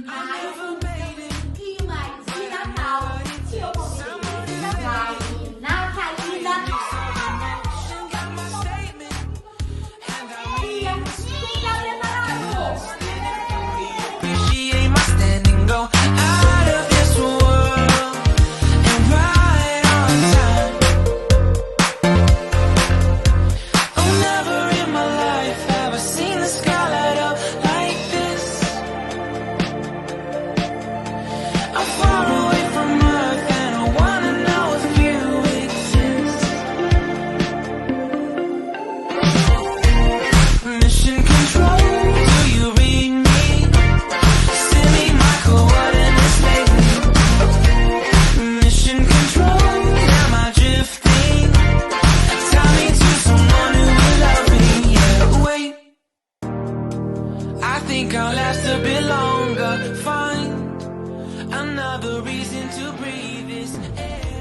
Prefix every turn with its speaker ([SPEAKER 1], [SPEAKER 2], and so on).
[SPEAKER 1] Mas um pouquinho mais de Natal, seu momento da Gabi natalina. E a mochila preparado.
[SPEAKER 2] Appreciate my standing, go out of this world and right on time. Oh, never in my life have I seen the sky light up like this. I'm far away from Earth and I wanna know if you exist. Mission control, do you read me? Send me my coordinates lately. Mission control, am I drifting? Tie me to someone who will love me. Yeah, wait, I think I'll last a bit longer. Find another reason to breathe this air.